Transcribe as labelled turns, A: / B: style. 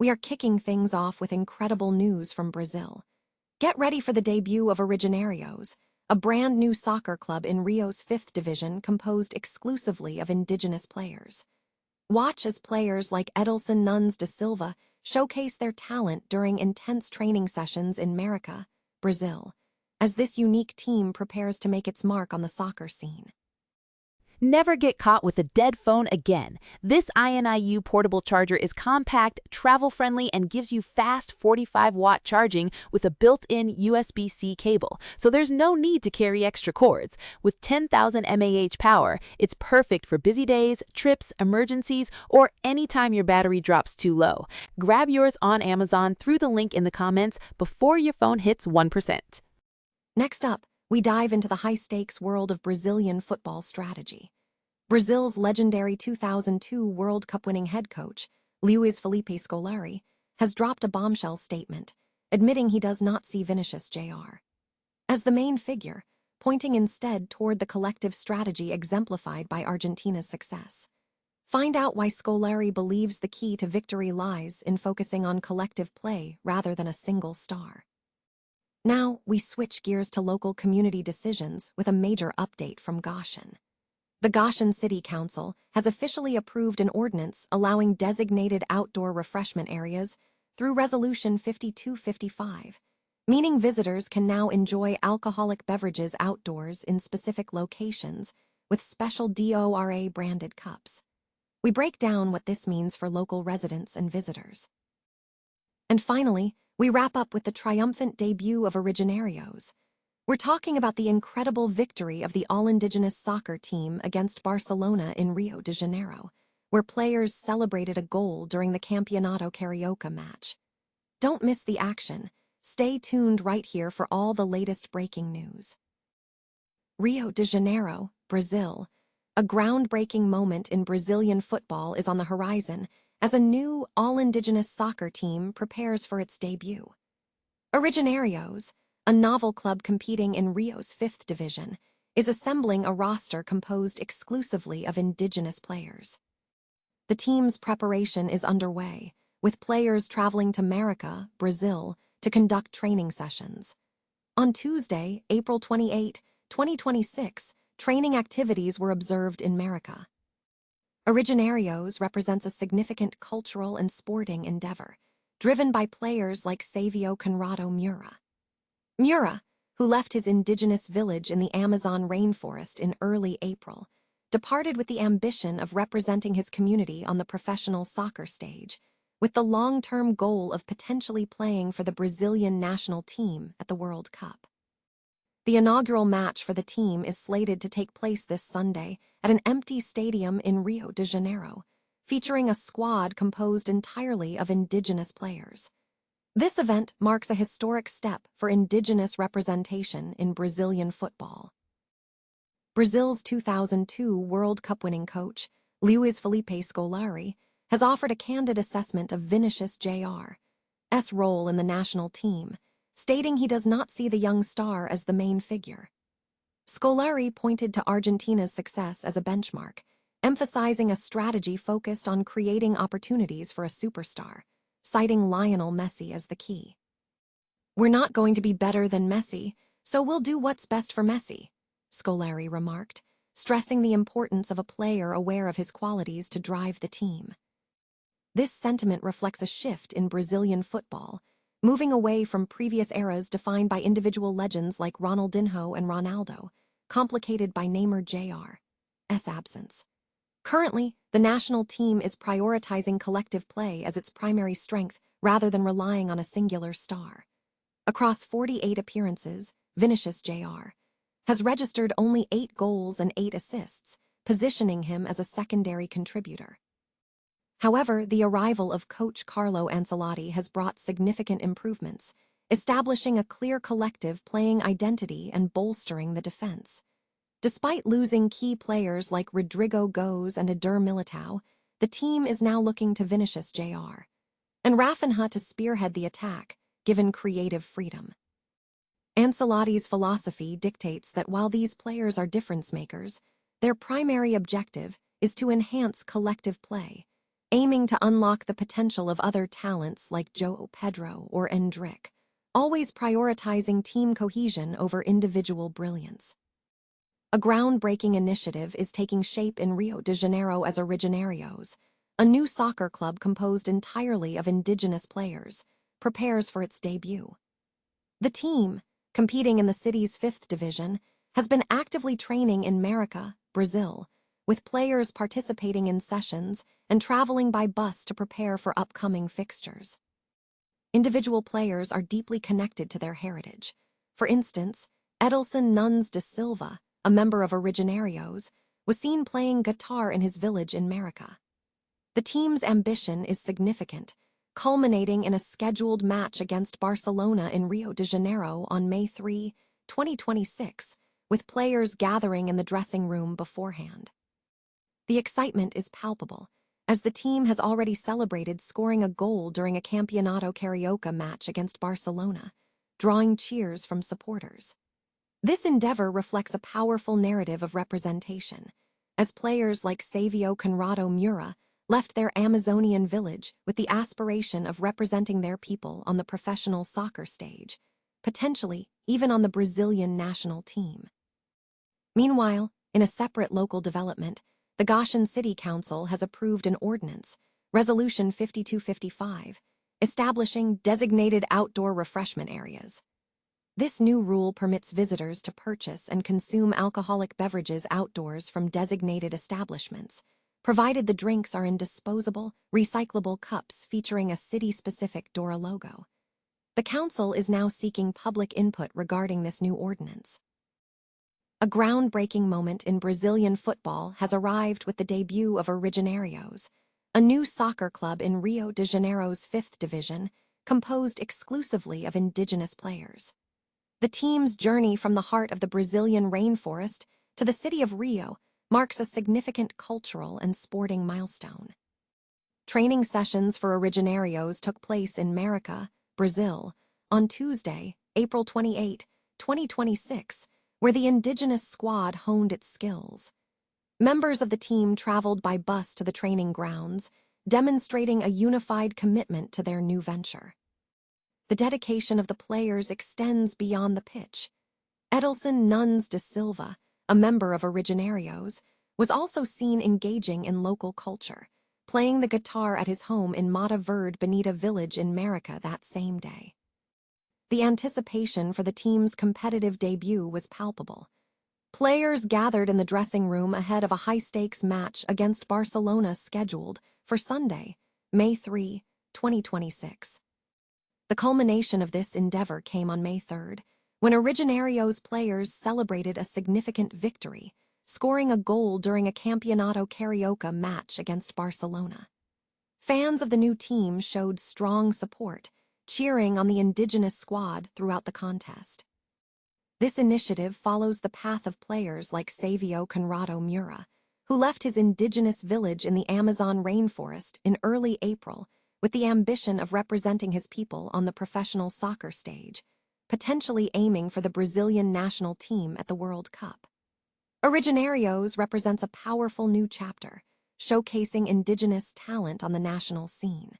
A: we are kicking things off with incredible news from Brazil. Get ready for the debut of Originarios, a brand new soccer club in Rio's 5th division composed exclusively of indigenous players. Watch as players like Edilson Nunes da Silva showcase their talent during intense training sessions in Marica, Brazil, as this unique team prepares to make its mark on the soccer scene.
B: Never get caught with a dead phone again. This INIU portable charger is compact, travel-friendly, and gives you fast 45-watt charging with a built-in USB-C cable, so there's no need to carry extra cords. With 10,000 mAh power, it's perfect for busy days, trips, emergencies, or anytime your battery drops too low. Grab yours on Amazon through the link in the comments before your phone hits 1%.
A: Next up, we dive into the high-stakes world of Brazilian football strategy. Brazil's legendary 2002 World Cup-winning head coach, Luiz Felipe Scolari, has dropped a bombshell statement, admitting he does not see Vinicius Jr. as the main figure, pointing instead toward the collective strategy exemplified by Argentina's success. Find out why Scolari believes the key to victory lies in focusing on collective play rather than a single star. Now, we switch gears to local community decisions with a major update from Goshen. The Goshen City Council has officially approved an ordinance allowing designated outdoor refreshment areas through Resolution 5255, meaning visitors can now enjoy alcoholic beverages outdoors in specific locations with special DORA-branded cups. We break down what this means for local residents and visitors. And finally, we wrap up with the triumphant debut of Originarios. We're talking about the incredible victory of the all-Indigenous soccer team against Barcelona in Rio de Janeiro, where players celebrated a goal during the Campeonato Carioca match. Don't miss the action. Stay tuned right here for all the latest breaking news. Rio de Janeiro, Brazil. A groundbreaking moment in Brazilian football is on the horizon as a new all-Indigenous soccer team prepares for its debut. Originarios, a novel club competing in Rio's 5th division, is assembling a roster composed exclusively of indigenous players. The team's preparation is underway, with players traveling to Marica, Brazil, to conduct training sessions. On Tuesday, April 28, 2026, training activities were observed in Marica. Originarios represents a significant cultural and sporting endeavor, driven by players like Savio Conrado Mura. Mura, who left his indigenous village in the Amazon rainforest in early April, departed with the ambition of representing his community on the professional soccer stage, with the long-term goal of potentially playing for the Brazilian national team at the World Cup. The inaugural match for the team is slated to take place this Sunday at an empty stadium in Rio de Janeiro, featuring a squad composed entirely of indigenous players. This event marks a historic step for indigenous representation in Brazilian football. Brazil's 2002 World Cup-winning coach, Luiz Felipe Scolari, has offered a candid assessment of Vinicius Jr.'s role in the national team, stating he does not see the young star as the main figure. Scolari pointed to Argentina's success as a benchmark, emphasizing a strategy focused on creating opportunities for a superstar, citing Lionel Messi as the key. "We're not going to be better than Messi, so we'll do what's best for Messi," Scolari remarked, stressing the importance of a player aware of his qualities to drive the team. This sentiment reflects a shift in Brazilian football, moving away from previous eras defined by individual legends like Ronaldinho and Ronaldo, complicated by Neymar Jr.'s absence. Currently, the national team is prioritizing collective play as its primary strength rather than relying on a singular star. Across 48 appearances, Vinicius Jr. has registered only 8 goals and 8 assists, positioning him as a secondary contributor. However, the arrival of coach Carlo Ancelotti has brought significant improvements, establishing a clear collective playing identity and bolstering the defense. Despite losing key players like Rodrigo Goes and Eder Militao, the team is now looking to Vinicius Jr. and Rafinha to spearhead the attack, given creative freedom. Ancelotti's philosophy dictates that while these players are difference makers, their primary objective is to enhance collective play, aiming to unlock the potential of other talents like João Pedro or Endrick, always prioritizing team cohesion over individual brilliance. A groundbreaking initiative is taking shape in Rio de Janeiro as Originarios, a new soccer club composed entirely of indigenous players, prepares for its debut. The team, competing in the city's 5th division, has been actively training in Marica, Brazil, with players participating in sessions and traveling by bus to prepare for upcoming fixtures. Individual players are deeply connected to their heritage. For instance, Edelson Nunes da Silva, a member of Originarios, was seen playing guitar in his village in Marica. The team's ambition is significant, culminating in a scheduled match against Barcelona in Rio de Janeiro on May 3, 2026, with players gathering in the dressing room beforehand. The excitement is palpable, as the team has already celebrated scoring a goal during a Campeonato Carioca match against Barcelona, drawing cheers from supporters. This endeavor reflects a powerful narrative of representation, as players like Savio Conrado Mura left their Amazonian village with the aspiration of representing their people on the professional soccer stage, potentially even on the Brazilian national team. Meanwhile, in a separate local development, the Goshen City Council has approved an ordinance, Resolution 5255, establishing designated outdoor refreshment areas. This new rule permits visitors to purchase and consume alcoholic beverages outdoors from designated establishments, provided the drinks are in disposable, recyclable cups featuring a city-specific Dora logo. The council is now seeking public input regarding this new ordinance. A groundbreaking moment in Brazilian football has arrived with the debut of Originarios, a new soccer club in Rio de Janeiro's 5th division, composed exclusively of indigenous players. The team's journey from the heart of the Brazilian rainforest to the city of Rio marks a significant cultural and sporting milestone. Training sessions for Originarios took place in Marica, Brazil, on Tuesday, April 28, 2026, where the indigenous squad honed its skills. Members of the team traveled by bus to the training grounds, demonstrating a unified commitment to their new venture. The dedication of the players extends beyond the pitch. Edelson Nunes da Silva, a member of Originarios, was also seen engaging in local culture, playing the guitar at his home in Mata Verde Bonita village in Marica that same day. The anticipation for the team's competitive debut was palpable. Players gathered in the dressing room ahead of a high-stakes match against Barcelona scheduled for Sunday, May 3, 2026. The culmination of this endeavor came on May 3rd, when Originarios players celebrated a significant victory, scoring a goal during a Campeonato Carioca match against Barcelona. Fans of the new team showed strong support, cheering on the indigenous squad throughout the contest. This initiative follows the path of players like Savio Conrado Mura, who left his indigenous village in the Amazon rainforest in early April with the ambition of representing his people on the professional soccer stage, potentially aiming for the Brazilian national team at the World Cup. Originarios represents a powerful new chapter, showcasing indigenous talent on the national scene.